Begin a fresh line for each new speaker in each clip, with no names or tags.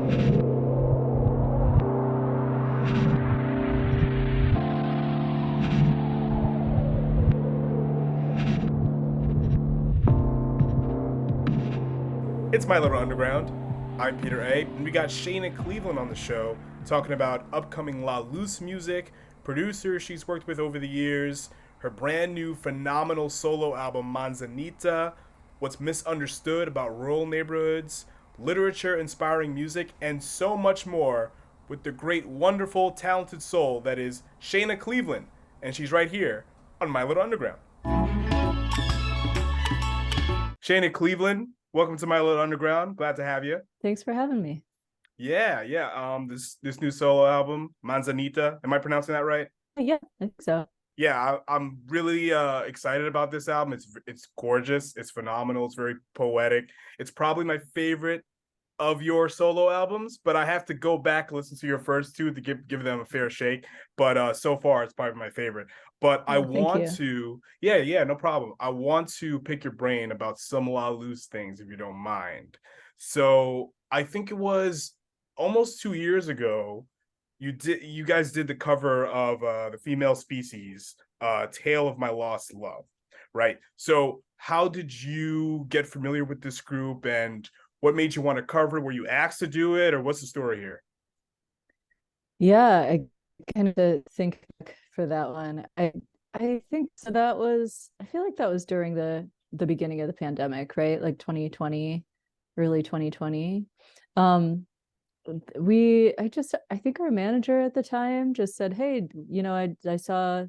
It's My Little Underground. I'm Peter A, and we got Shana Cleveland on the show talking about upcoming La Luz music, producers she's worked with over the years, her brand new phenomenal solo album Manzanita, what's misunderstood about rural neighborhoods, literature inspiring music, and so much more with the great, wonderful, talented soul that is Shana Cleveland. And she's right here on My Little Underground. Shana Cleveland, welcome to My Little Underground. Glad to have you.
Thanks for having me.
Yeah. This new solo album, Manzanita. Am I pronouncing that right?
Yeah, I think so.
Yeah, I'm really excited about this album. It's gorgeous. It's phenomenal. It's very poetic. It's probably my favorite of your solo albums, but I have to go back and listen to your first two to give them a fair shake. But so far, it's probably my favorite. But I want to, yeah, no problem. I want to pick your brain about some La Luz things, if you don't mind. So I think it was almost 2 years ago. You guys did the cover of the Female Species, Tale of My Lost Love, right? So how did you get familiar with this group, and what made you want to cover it? Were you asked to do it, or what's the story here?
Yeah, I kind of think for that one. I think so I feel like that was during the beginning of the pandemic, right? Like 2020, early 2020. Um I think our manager at the time just said, "Hey, I saw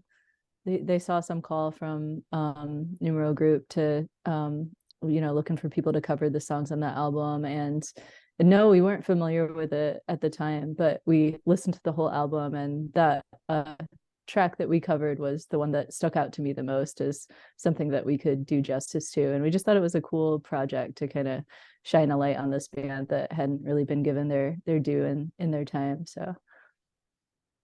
they saw some call from Numero Group to looking for people to cover the songs on that album." And no, we weren't familiar with it at the time, but we listened to the whole album, and that track that we covered was the one that stuck out to me the most as something that we could do justice to. And we just thought it was a cool project to kind of shine a light on this band that hadn't really been given their due in their time. So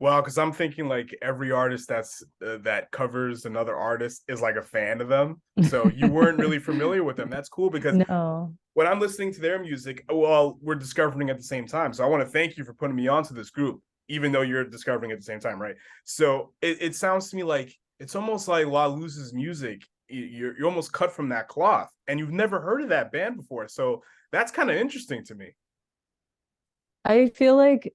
Well, because I'm thinking like every artist that covers another artist is like a fan of them. So you weren't really familiar with them. That's cool, because
no.
when I'm listening to their music, well, we're discovering at the same time. So I want to thank you for putting me onto this group, even though you're discovering at the same time, right? So it sounds to me like it's almost like La Luz's music. You're almost cut from that cloth, and you've never heard of that band before. So that's kind of interesting to me.
I feel like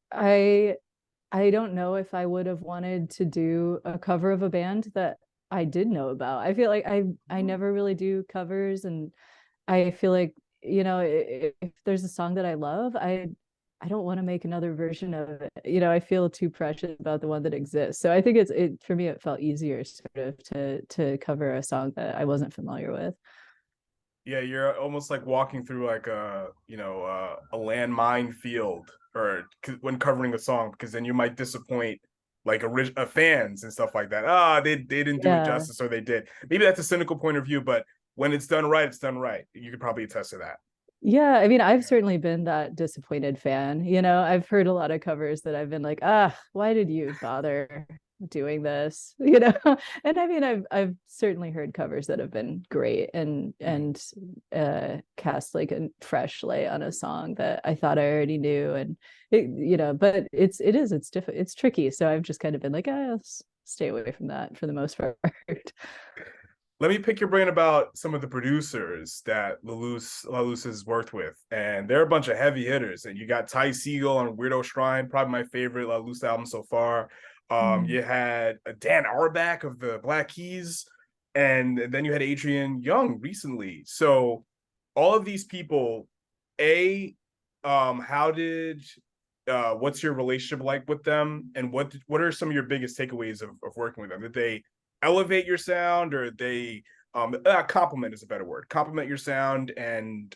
I don't know if I would have wanted to do a cover of a band that I did know about. I feel like I never really do covers, and I feel like, if there's a song that I love, I don't want to make another version of it. I feel too precious about the one that exists. So I think it for me, it felt easier sort of to cover a song that I wasn't familiar with.
Yeah, you're almost like walking through like a landmine field, or when covering a song, because then you might disappoint like fans and stuff like that. They didn't do it
Yeah.
justice, or they did. Maybe that's a cynical point of view, but when it's done right, it's done right. You could probably attest to that.
Yeah, I mean, I've certainly been that disappointed fan. I've heard a lot of covers that I've been like, why did you bother doing this? And I mean, I've certainly heard covers that have been great and cast like a fresh light on a song that I thought I already knew. And but it's tricky. So I've just kind of been like, I'll stay away from that for the most part.
Let me pick your brain about some of the producers that La Luz has worked with, and they're a bunch of heavy hitters. And you got Ty Segall on Weirdo Shrine, probably my favorite La Luz album so far. You had Dan Auerbach of the Black Keys, and then you had Adrian Young recently. So all of these people, how did what's your relationship like with them, and what are some of your biggest takeaways of working with them? Did they elevate your sound, or they compliment is a better word, compliment your sound? And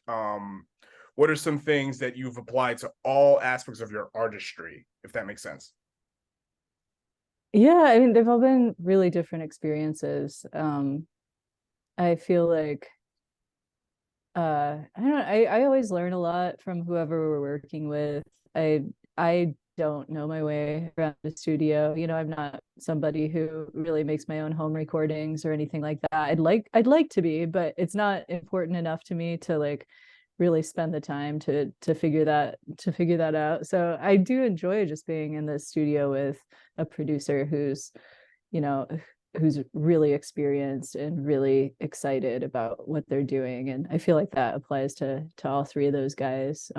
what are some things that you've applied to all aspects of your artistry, if that makes sense?
Yeah, I mean, they've all been really different experiences. I feel like I don't know, I always learn a lot from whoever we're working with. I don't know my way around the studio. I'm not somebody who really makes my own home recordings or anything like that. I'd like to be, but it's not important enough to me to like really spend the time to figure that out. So I do enjoy just being in the studio with a producer who's, you know, who's really experienced and really excited about what they're doing. And I feel like that applies to all three of those guys.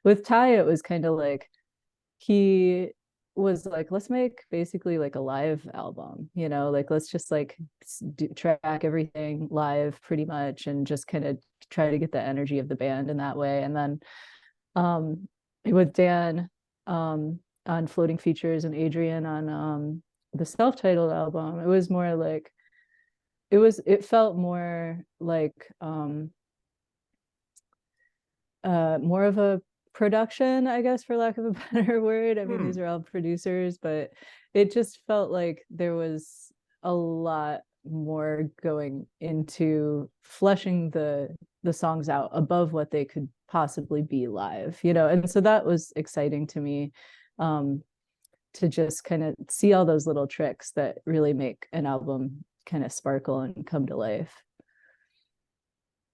With Ty, it was kind of like he was like, let's make basically like a live album, like let's just like track everything live pretty much and just kind of try to get the energy of the band in that way. And then with Dan on Floating Features and Adrian on the self-titled album, it was more like it felt more like more of a production, I guess, for lack of a better word. I mean, these are all producers, but it just felt like there was a lot more going into fleshing the songs out above what they could possibly be live, and so that was exciting to me, to just kind of see all those little tricks that really make an album kind of sparkle and come to life.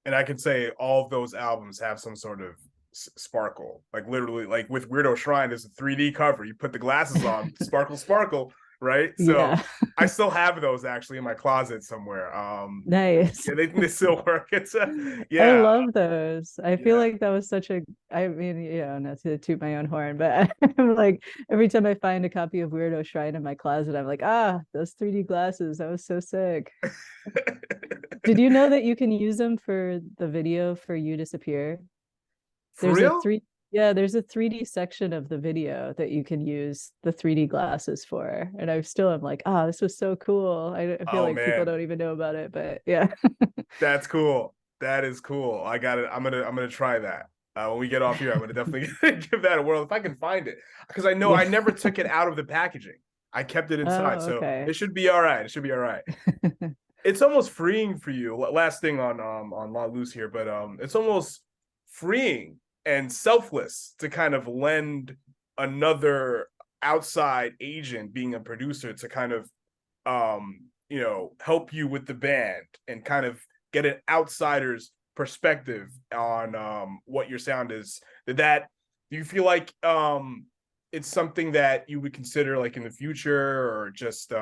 And I can say all of those albums have some sort of sparkle, like literally, like with Weirdo Shrine, there's a 3D cover. You put the glasses on, sparkle, sparkle, right? So
Yeah.
I still have those actually in my closet somewhere.
Nice.
Yeah, they still work. It's
I
yeah,
love those. I feel
yeah.
like that was such a, I mean, not to toot my own horn, but I'm like, every time I find a copy of Weirdo Shrine in my closet, I'm like, those 3D glasses, that was so sick. Did you know that you can use them for the video for You Disappear?
For
There's a
real?
three, yeah, there's a 3D section of the video that you can use the 3D glasses for. And I still am like, this was so cool. I feel
Oh
like people
man,
don't even know about it, but yeah.
that's cool. That is cool. I got it. I'm gonna try that. When we get off here, I'm gonna definitely give that a whirl if I can find it, because I know
Yeah.
I never took it out of the packaging. I kept it inside,
Oh,
so
okay.
it should be all right. It should be all right. It's almost freeing for you. Last thing on La Luz here, but it's almost freeing and selfless to kind of lend another outside agent, being a producer, to kind of help you with the band and kind of get an outsider's perspective on what your sound is. Do you feel like it's something that you would consider like in the future, or just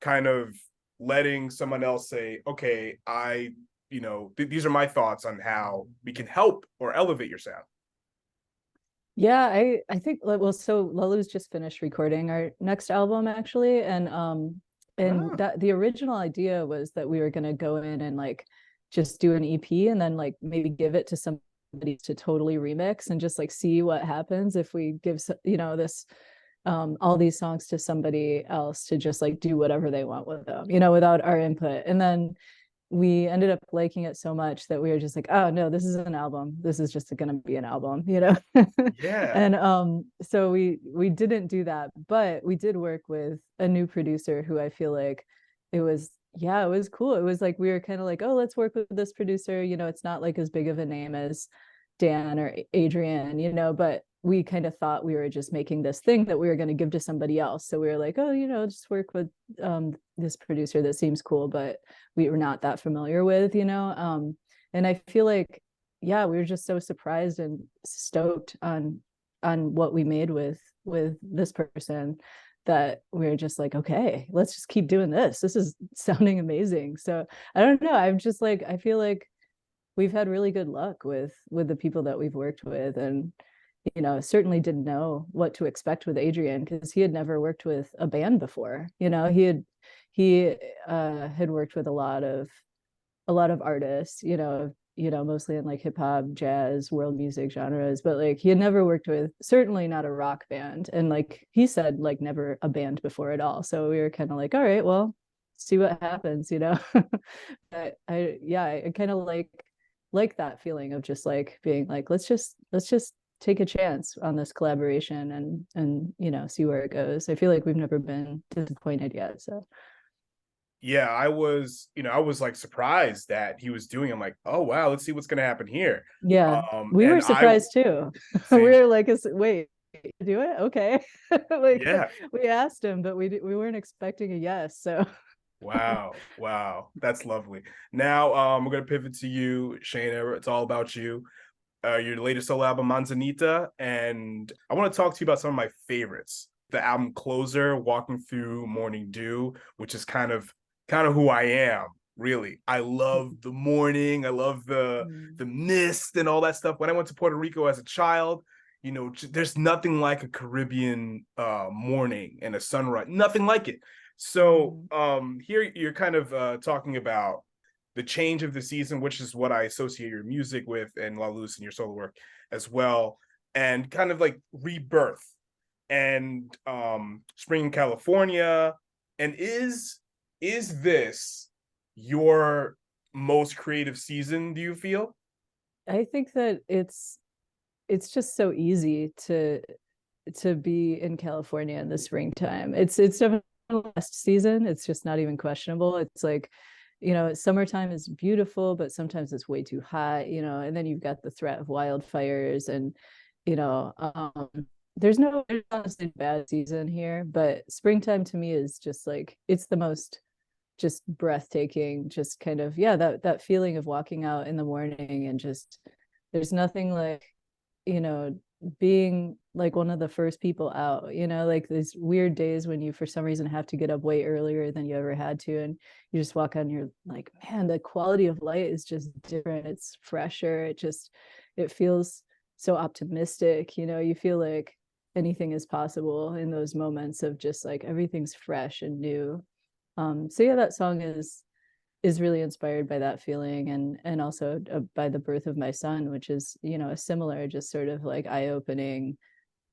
kind of letting someone else say, okay, these are my thoughts on how we can help or elevate your sound?
Yeah, I think, well, so Lulu's just finished recording our next album actually, and
Ah,
that the original idea was that we were going to go in and like just do an EP and then like maybe give it to somebody to totally remix and just like see what happens if we give this all these songs to somebody else to just like do whatever they want with them, without our input. And then we ended up liking it so much that we were just like, oh no, this is an album, this is just going to be an album.
yeah.
And so we didn't do that, but we did work with a new producer who I feel like it was, yeah, it was cool. It was like we were kind of like, oh, let's work with this producer, it's not like as big of a name as Dan or Adrian, but we kind of thought we were just making this thing that we were going to give to somebody else. So we were like, oh, just work with this producer that seems cool, but we were not that familiar with, and I feel like, yeah, we were just so surprised and stoked on what we made with this person that we were just like, okay, let's just keep doing this. This is sounding amazing. So I don't know. I'm just like, I feel like we've had really good luck with the people that we've worked with, and certainly didn't know what to expect with Adrian because he had never worked with a band before. He had worked with a lot of artists, mostly in like hip hop, jazz, world music genres, but like he had never worked with, certainly not a rock band, and like he said, like never a band before at all. So we were kind of like, all right, well, see what happens. But I kind of like that feeling of just like being like, let's just take a chance on this collaboration and see where it goes. I feel like we've never been disappointed yet. So
Yeah, I was like surprised that he was doing. I'm like, oh wow, let's see what's gonna happen here.
yeah, we were
And I
surprised too. We
same,
were like, wait, do it? Okay. Like
yeah.
we asked him, but we weren't expecting a yes. So
Wow, wow, that's lovely. Now we're gonna pivot to you, Shana. It's all about you. your latest solo album, Manzanita, and I want to talk to you about some of my favorites. The album Closer, Walking Through Morning Dew, which is kind of who I am. Really, I love the morning. I love
Mm.
the mist and all that stuff. When I went to Puerto Rico as a child, there's nothing like a Caribbean morning and a sunrise. Nothing like it. So
Mm.
here you're kind of talking about the change of the season, which is what I associate your music with, and La Luz and your solo work as well, and kind of like rebirth and spring in California. And is this your most creative season, do you feel?
I think that it's just so easy to be in California in the springtime. It's definitely the best season. It's just not even questionable. It's like, summertime is beautiful, but sometimes it's way too hot, and then you've got the threat of wildfires and you know, there's honestly bad season here, but springtime to me is just like it's the most just breathtaking, just kind of, yeah, that feeling of walking out in the morning and just there's nothing like, you know being like one of the first people out, like these weird days when you for some reason have to get up way earlier than you ever had to, and you just walk out and you're like, man, the quality of light is just different, it's fresher, it feels so optimistic, you feel like anything is possible in those moments of just like everything's fresh and new. So yeah, that song is really inspired by that feeling, and also by the birth of my son, which is, a similar, just sort of like eye-opening,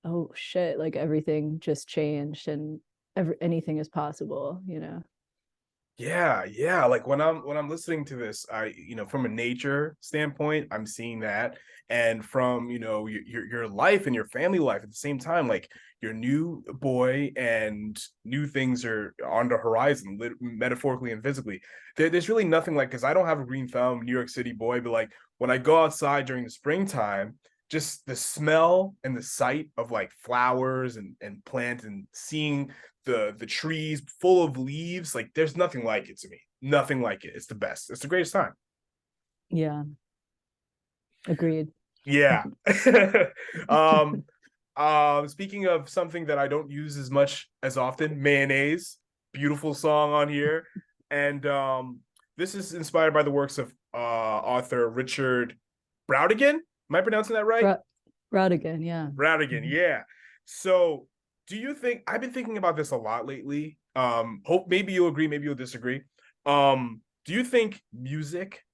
oh shit, like everything just changed and anything is possible.
Yeah, yeah. Like when I'm listening to this, from a nature standpoint, I'm seeing that, and from your life and your family life at the same time, like your new boy and new things are on the horizon, metaphorically and physically. There's really nothing like, because I don't have a green thumb, New York City boy, but like when I go outside during the springtime, just the smell and the sight of like flowers and plants and seeing the trees full of leaves, like there's nothing like it to me, nothing like it. It's the best, it's the greatest time.
Yeah, agreed.
Yeah. um Speaking of something that I don't use as much as often, mayonnaise, beautiful song on here. And this is inspired by the works of author Richard Brautigan. Am I pronouncing that right?
Rodigan, yeah.
Radigan,
Mhm.
yeah. So, do you think, I've been thinking about this a lot lately? Hope maybe you'll agree, maybe you'll disagree. Do you think music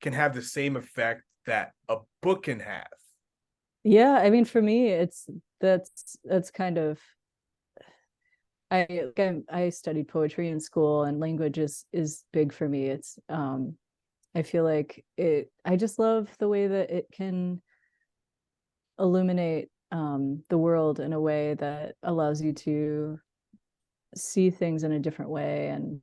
can have the same effect that a book can have?
Yeah, I mean, for me, that's kind of, I studied poetry in school, and language is big for me. I feel like I just love the way that it can illuminate the world in a way that allows you to see things in a different way. And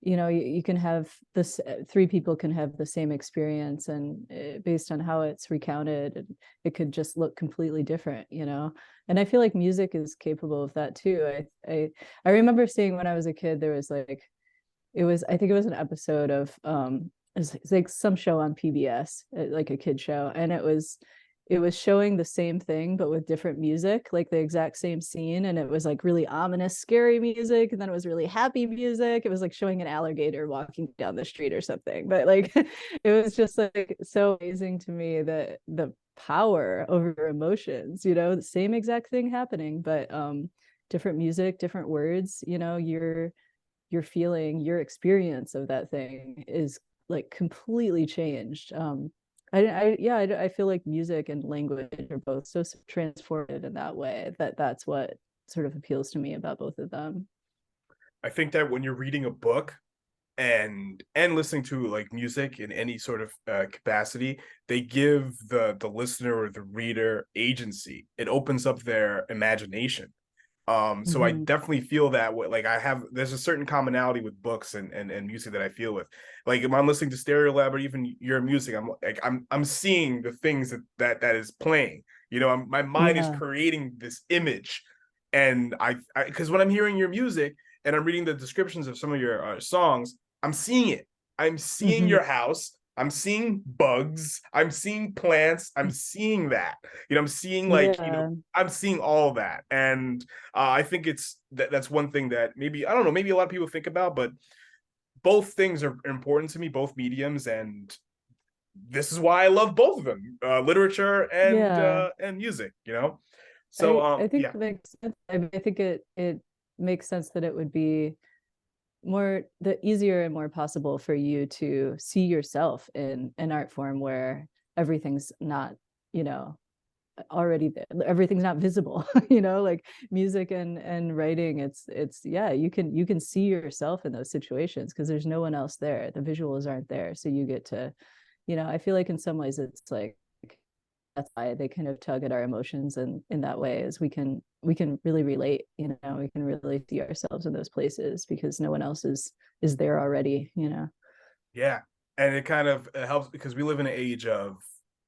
you can have this, three people can have the same experience, and based on how it's recounted, it could just look completely different. And I feel like music is capable of that too. I remember seeing, when I was a kid, there was like, I think it was an episode of it's like some show on PBS, like a kid show, and it was showing the same thing but with different music, like the exact same scene, and it was like really ominous, scary music, and then it was really happy music. It was like showing an alligator walking down the street or something, but like it was just like so amazing to me that the power over your emotions, the same exact thing happening, but different music, different words, your feeling, your experience of that thing is like completely changed. Yeah, I feel like music and language are both so transformative in that way, that's what sort of appeals to me about both of them.
I think that when you're reading a book and listening to like music in any sort of capacity, they give the listener or the reader agency. It opens up their imagination. So I
Mm-hmm.
definitely feel that way. Like there's a certain commonality with books and music that I feel with. Like if I'm listening to Stereo Lab or even your music, I'm seeing the things that is playing. My mind is
Yeah.
creating this image, and because when I'm hearing your music and I'm reading the descriptions of some of your songs, I'm seeing it. I'm seeing
Mm-hmm.
your house. I'm seeing bugs, I'm seeing plants, I'm seeing that. I'm seeing
Yeah.
I'm seeing all that. And I think that's one thing that maybe, I don't know, maybe a lot of people think about, but both things are important to me, both mediums, and this is why I love both of them, literature
Yeah.
and music. So
I think
yeah,
it makes sense. I think it makes sense that it would be more the easier and more possible for you to see yourself in an art form where everything's not, you know, already there. Everything's not visible, like music and writing, it's yeah, you can see yourself in those situations because there's no one else there. The visuals aren't there. So you get to, I feel like in some ways it's like that's why they kind of tug at our emotions, and in that way is we can really relate, we can really see ourselves in those places because no one else is there already.
yeah. And it kind of helps because we live in an age of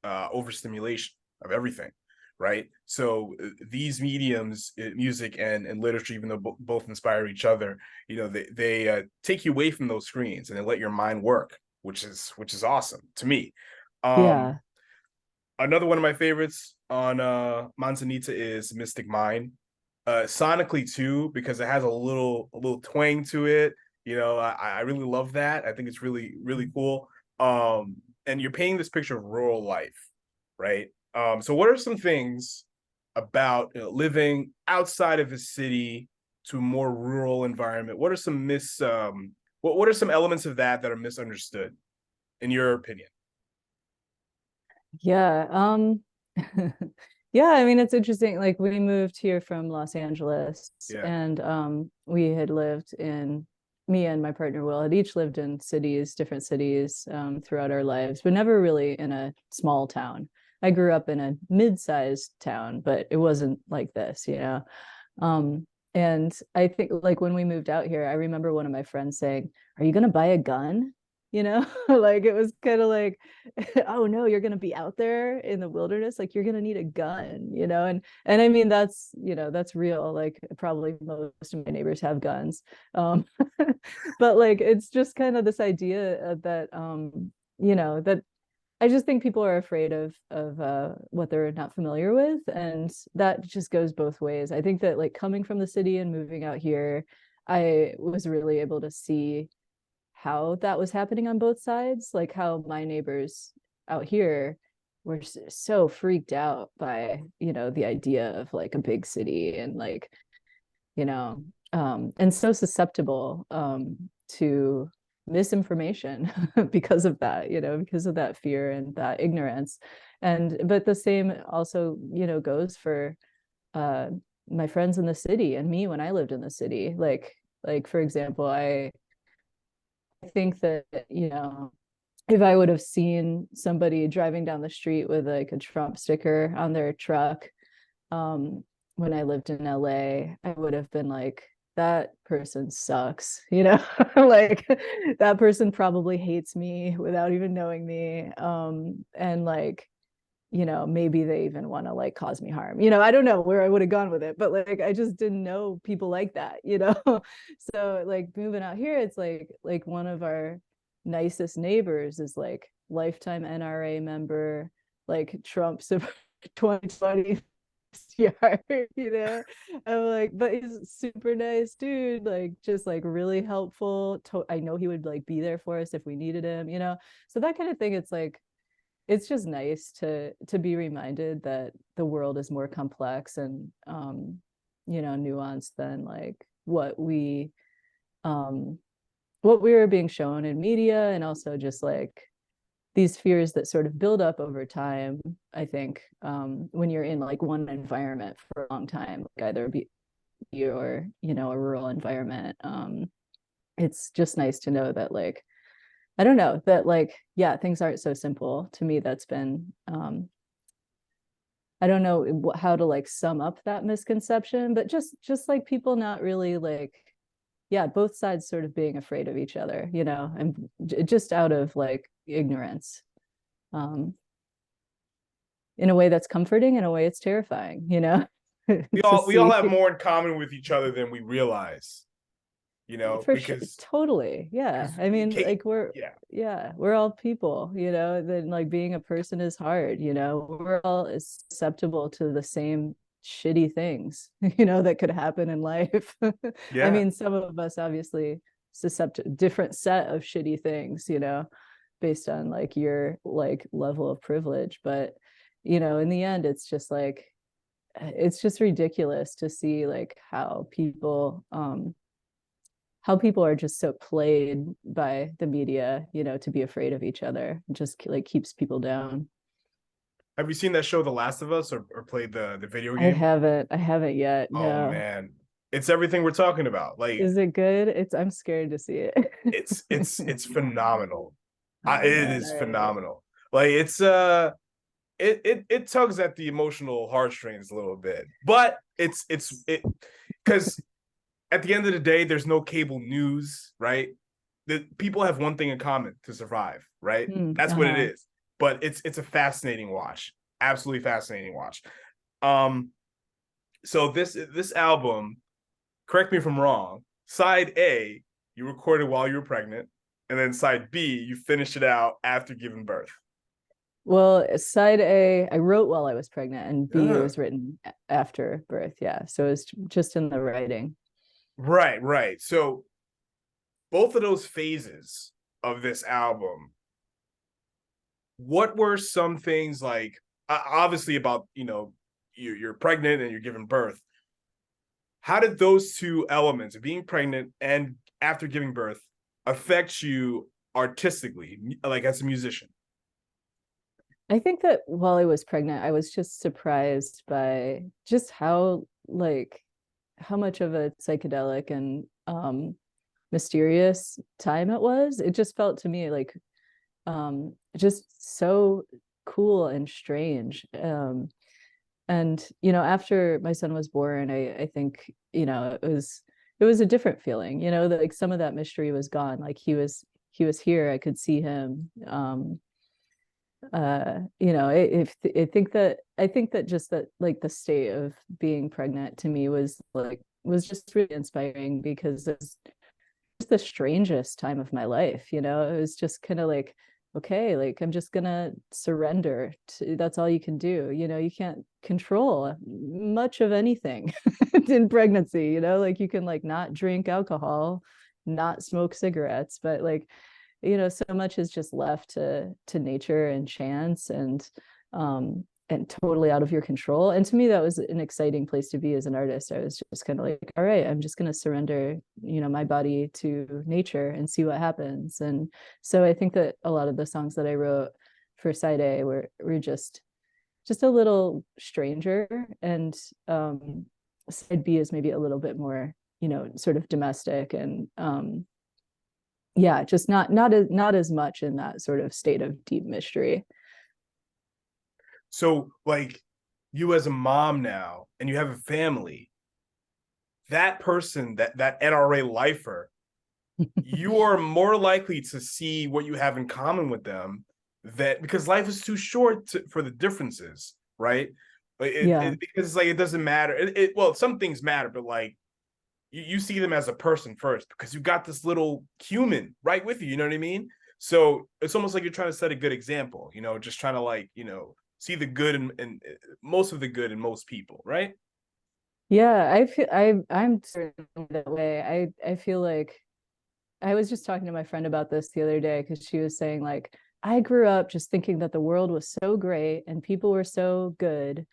overstimulation of everything, right? So these mediums, music and literature, even though both inspire each other, they take you away from those screens and they let your mind work, which is awesome to me. um
Yeah.
Another one of my favorites on Manzanita is Mystic Mind. Sonically too, because it has a little twang to it. I really love that. I think it's really, really cool. And you're painting this picture of rural life, right? So what are some things about living outside of a city to a more rural environment? What are some what are some elements of that are misunderstood in your opinion?
Yeah. Yeah, I mean it's interesting. Like we moved here from Los Angeles
Yeah.
and we had lived in me and my partner Will had each lived in cities, different cities throughout our lives, but never really in a small town. I grew up in a mid-sized town, but it wasn't like this. Um, and I think like when we moved out here, I remember one of my friends saying, "Are you gonna buy a gun?" Like it was kind of like, oh no, you're gonna be out there in the wilderness, like you're gonna need a gun. And I mean that's real. Like probably most of my neighbors have guns. But like it's just kind of this idea that that I just think people are afraid of what they're not familiar with, and that just goes both ways. I think that like coming from the city and moving out here, I was really able to see how that was happening on both sides, like how my neighbors out here were so freaked out by, the idea of like a big city and like, you know, and so susceptible to misinformation because of that, because of that fear and that ignorance. And but the same also, goes for uh my friends in the city and me when I lived in the city. Like for example, I think that, if I would have seen somebody driving down the street with like a Trump sticker on their truck, um, when I lived in LA, I would have been like, that person sucks. Like that person probably hates me without even knowing me. And like, maybe they even want to like cause me harm. I don't know where I would have gone with it, but like I just didn't know people like that. So like moving out here, it's like one of our nicest neighbors is like lifetime NRA member, like Trump 2020 yard, I'm like, but he's super nice dude, like just like really helpful. I know he would like be there for us if we needed him. So that kind of thing, it's like it's just nice to be reminded that the world is more complex and nuanced than like um what we were being shown in media, and also just like these fears that sort of build up over time. I think when you're in like one environment for a long time, like either be or a rural environment, it's just nice to know that like I don't know that like yeah, things aren't so simple. To me, that's been I don't know how to like sum up that misconception, but just like people not really like yeah, both sides sort of being afraid of each other, and just out of like ignorance. Um in a way that's comforting, in a way it's terrifying,
We
to
all we all
see.
have more in common with each other than we realize.
For sure,
because
totally. Yeah. I mean,
Kate,
like we're
yeah,
yeah, we're all people, then like being a person is hard, we're all susceptible to the same shitty things, that could happen in life. I
yeah.
mean, some of us obviously susceptible different set of shitty things, based on like your like level of privilege. But in the end, it's just ridiculous to see like how people are just so played by the media, to be afraid of each other. It just like keeps people down.
Have you seen that show, The Last of Us, or played the video
I
game?
haven't. I haven't yet.
Oh
No.
man, it's everything we're talking about. Like
Is it good? I'm scared to see it.
it's phenomenal.
Oh
It
man.
is
All right.
phenomenal. Like it tugs at the emotional heartstrings a little bit, but it because at the end of the day, there's no cable news, right? The people have one thing in common to survive, right? That's what it
Uh-huh.
is. But it's a fascinating watch, absolutely fascinating watch. Um, so this album, correct me if I'm wrong. Side A, you recorded while you were pregnant, and then side B, you finished it out after giving birth.
Well, side A, I wrote while I was pregnant, and B, it
Uh,
was written after birth. Yeah. So it's just in the writing.
right, right. So both of those phases of this album, what were some things like obviously about you're pregnant and you're giving birth, how did those two elements of being pregnant and after giving birth affect you artistically, like as a musician?
I think that while I was pregnant, I was just surprised by just how much of a psychedelic and mysterious time it was. It just felt to me like just so cool and strange. And after my son was born, I think it was a different feeling. That like some of that mystery was gone. Like he was here. I could see him. I think that just that like the state of being pregnant to me was just really inspiring because it's just the strangest time of my life. It was just kind of like, okay, like I'm just gonna surrender to, that's all you can do. You can't control much of anything in pregnancy. Like you can like not drink alcohol, not smoke cigarettes, but like so much is just left to nature and chance and totally out of your control. And to me that was an exciting place to be as an artist. I was just kind of like, all right, I'm just going to surrender my body to nature and see what happens. And so I think that a lot of the songs that I wrote for side A were just a little stranger, and side B is maybe a little bit more sort of domestic and yeah, just not as much in that sort of state of deep mystery.
So like you as a mom now and you have a family, that person, that NRA lifer, you are more likely to see what you have in common with them, that because life is too short for the differences, right?
Yeah.
Because like it doesn't matter. Well, some things matter, but like you see them as a person first because you got this little human right with you. You know what I mean? So it's almost like you're trying to set a good example. Just trying to like see the good and most of the good in most people, right?
Yeah, I'm certainly that way. I feel like I was just talking to my friend about this the other day because she was saying like I grew up just thinking that the world was so great and people were so good.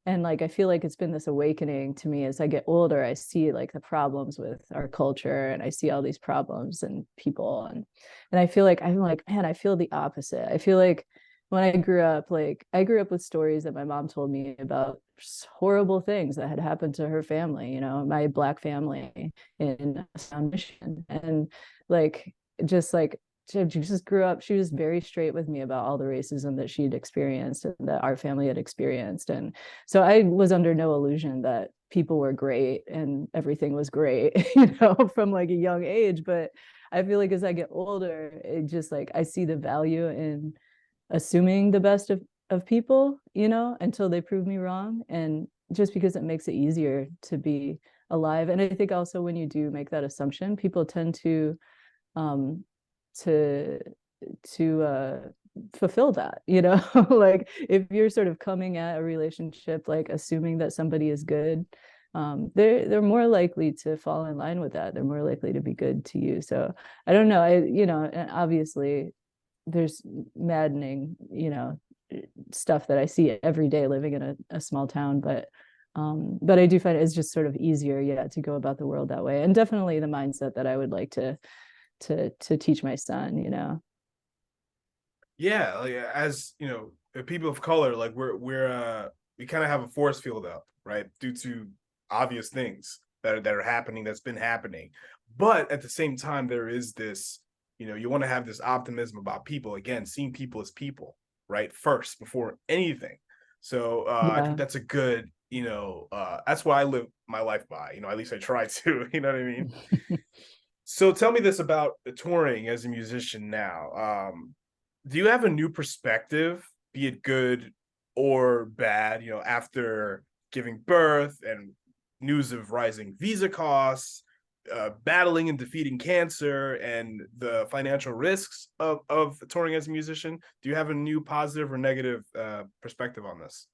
And like I feel like it's been this awakening to me as I get older. I see like the problems with our culture and I see all these problems and people and I feel like I'm like, man, I feel the opposite. I feel like when I grew up, like I grew up with stories that my mom told me about horrible things that had happened to her family, my Black family in Sound, Michigan. And like just like she just grew up, she was very straight with me about all the racism that she'd experienced and that our family had experienced. And so I was under no illusion that people were great and everything was great, from like a young age. But I feel like as I get older, it just like I see the value in assuming the best of people, until they prove me wrong. And just because it makes it easier to be alive. And I think also when you do make that assumption, people tend um to to fulfill that, you know. Like if you're sort of coming at a relationship like assuming that somebody is good, they're more likely to fall in line with that. They're more likely to be good to you. So I don't know, I you know, and obviously there's maddening, you know, stuff that I see every day living in a small town, but I do find it's just sort of easier, yeah, to go about the world that way. And definitely the mindset that I would like to teach my son, you know.
Yeah, like, as you know, people of color, like we kind of have a force field up, right, due to obvious things that are happening, that's been happening. But at the same time, there is this, you know, you want to have this optimism about people, again, seeing people as people, right, first before anything. So I think
Yeah.
that's a good, you know, that's what I live my life by. You know, at least I try to. You know what I mean? So tell me this about touring as a musician now. Do you have a new perspective, be it good or bad, you know, after giving birth and news of rising visa costs, battling and defeating cancer, and the financial risks of touring as a musician? Do you have a new positive or negative perspective on this?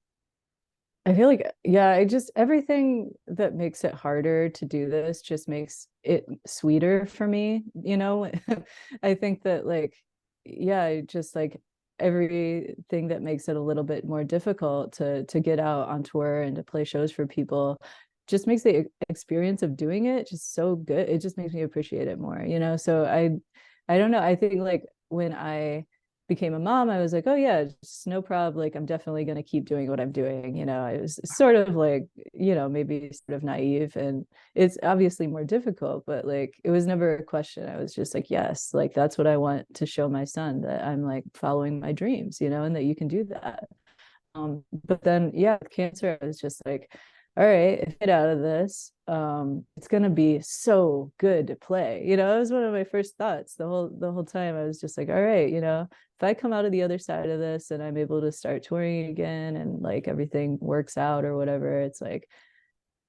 I feel like, yeah, I just everything that makes it harder to do this just makes it sweeter for me, you know? I think that like, yeah, just like everything that makes it a little bit more difficult to get out on tour and to play shows for people just makes the experience of doing it just so good. It just makes me appreciate it more, you know? So I don't know. I think like when I became a mom, I was like, oh yeah, just no problem. Like I'm definitely going to keep doing what I'm doing. You know, I was sort of like, you know, maybe sort of naive, and it's obviously more difficult, but like it was never a question. I was just like, yes, like that's what I want to show my son, that I'm like following my dreams, you know, and that you can do that. But then yeah, with cancer, I was just like, all right, if I get out of this, it's gonna be so good to play. You know, it was one of my first thoughts the whole time. I was just like, all right, you know, if I come out of the other side of this and I'm able to start touring again and like everything works out or whatever, it's like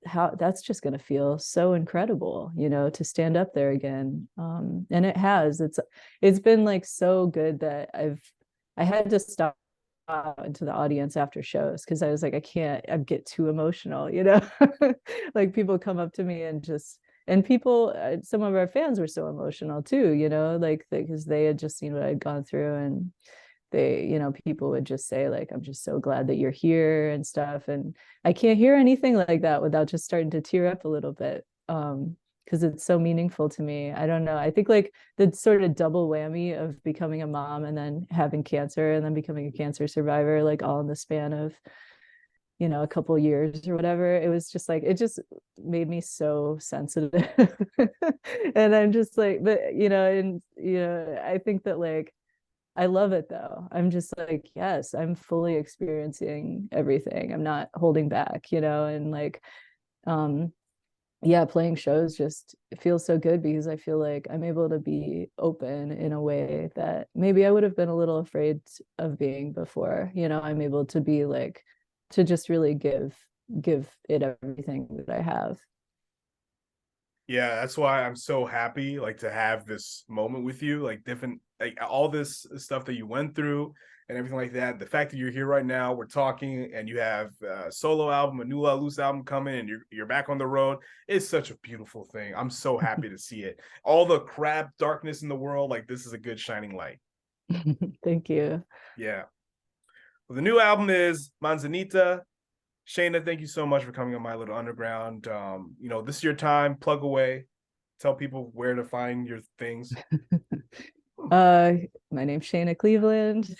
how that's just gonna feel so incredible, you know, to stand up there again. And it has. It's been like so good that I had to stop into the audience after shows because I was like, I get too emotional, you know. Like people come up to me and just, and people, some of our fans were so emotional too, you know, like because they had just seen what I'd gone through, and they, you know, people would just say like, I'm just so glad that you're here and stuff. And I can't hear anything like that without just starting to tear up a little bit. Because it's so meaningful to me. I don't know. I think like the sort of double whammy of becoming a mom and then having cancer and then becoming a cancer survivor, like all in the span of, you know, a couple years or whatever. It was just like, it just made me so sensitive. And I'm just like, but you know, and you know, I think that like I love it though. I'm just like, yes, I'm fully experiencing everything. I'm not holding back, you know, and like um yeah, playing shows just feels so good because I feel like I'm able to be open in a way that maybe I would have been a little afraid of being before. You know, I'm able to be like to just really give it everything that I have.
Yeah, that's why I'm so happy, like, to have this moment with you, like different, like all this stuff that you went through and everything like that. The fact that you're here right now, we're talking, and you have a solo album, a new La Luz album coming, and you're back on the road. It's such a beautiful thing. I'm so happy to see it. All the crap, darkness in the world, like this is a good shining light.
Thank you.
Yeah. Well, the new album is Manzanita. Shana, thank you so much for coming on My Little Underground. You know, this is your time. Plug away. Tell people where to find your things.
Uh, my name's Shana Cleveland.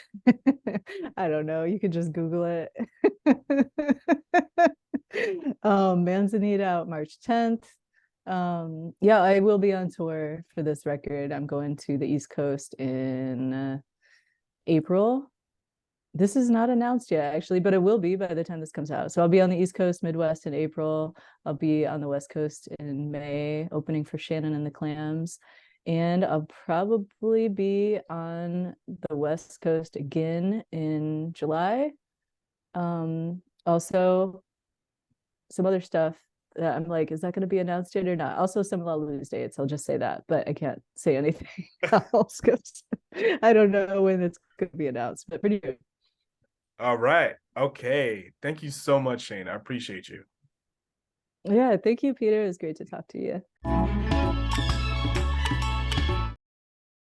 I don't know. You could just Google it. Manzanita out March 10th. Yeah, I will be on tour for this record. I'm going to the East Coast in April. This is not announced yet, actually, but it will be by the time this comes out. So I'll be on the East Coast, Midwest in April. I'll be on the West Coast in May, opening for Shannon and the Clams. And I'll probably be on the West Coast again in July. Also, some other stuff I'm like, is that going to be announced yet or not? Also, some of I'll lose dates. I'll just say that, but I can't say anything else because I don't know when it's going to be announced. But pretty good.
All right. Okay. Thank you so much, Shane. I appreciate you.
Yeah, thank you, Peter. It was great to talk to you.